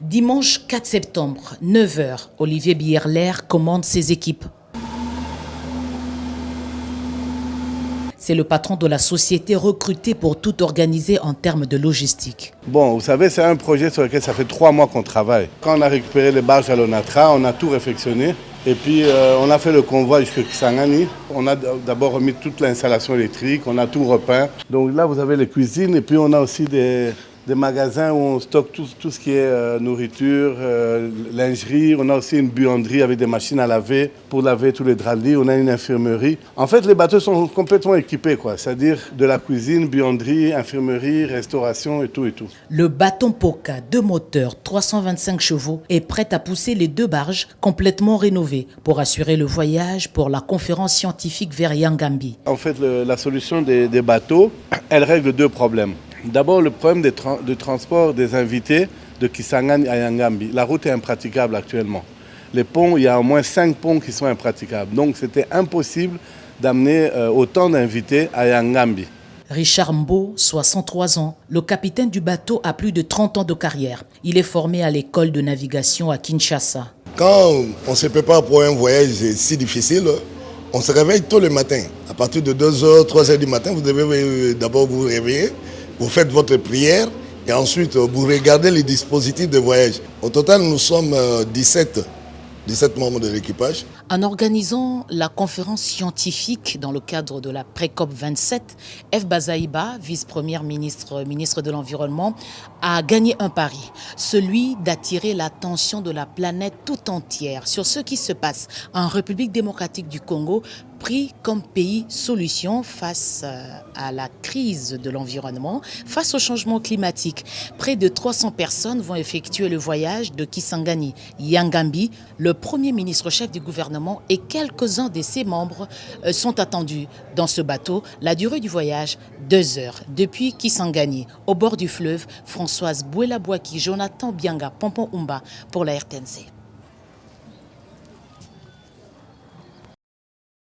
Dimanche 4 septembre, 9 h, Olivier Bierler commande ses équipes. C'est le patron de la société recruté pour tout organiser en termes de logistique. Bon, vous savez, c'est un projet sur lequel ça fait 3 mois qu'on travaille. Quand on a récupéré les barges à l'Onatra, on a tout réfectionné. Et puis, on a fait le convoi jusqu'à Kisangani. On a d'abord remis toute l'installation électrique, on a tout repeint. Donc là, vous avez les cuisines et puis on a aussi des magasins où on stocke tout ce qui est nourriture, lingerie. On a aussi une buanderie avec des machines à laver pour laver tous les draps de lit. On a une infirmerie. En fait, les bateaux sont complètement équipés, quoi. C'est-à-dire de la cuisine, buanderie, infirmerie, restauration et tout et tout. Le Baton Poka, 2 moteurs, 325 chevaux, est prêt à pousser les 2 barges complètement rénovées pour assurer le voyage pour la conférence scientifique vers Yangambi. En fait, la solution des bateaux, elle règle 2 problèmes. D'abord, le problème de transport des invités de Kisangani à Yangambi. La route est impraticable actuellement. Les ponts, il y a au moins 5 ponts qui sont impraticables. Donc, c'était impossible d'amener autant d'invités à Yangambi. Richard Mbo, 63 ans, le capitaine du bateau a plus de 30 ans de carrière. Il est formé à l'école de navigation à Kinshasa. Quand on se prépare pour un voyage si difficile, on se réveille tôt le matin. À partir de 2 h, 3 h du matin, vous devez d'abord vous réveiller. Vous faites votre prière et ensuite vous regardez les dispositifs de voyage. Au total, nous sommes 17 membres de l'équipage. En organisant la conférence scientifique dans le cadre de la pré-COP 27, F. Bazaïba, vice-première ministre de l'Environnement, a gagné un pari, celui d'attirer l'attention de la planète tout entière sur ce qui se passe en République démocratique du Congo, pris comme pays solution face à la crise de l'environnement, face au changement climatique. Près de 300 personnes vont effectuer le voyage de Kisangani, Yangambi. Le Premier ministre-chef du gouvernement et quelques-uns de ses membres sont attendus dans ce bateau. La durée du voyage, 2 heures. Depuis Kisangani, au bord du fleuve, Françoise Bouela-Bouaki, Jonathan Bianga, Pompon Umba pour la RTNC.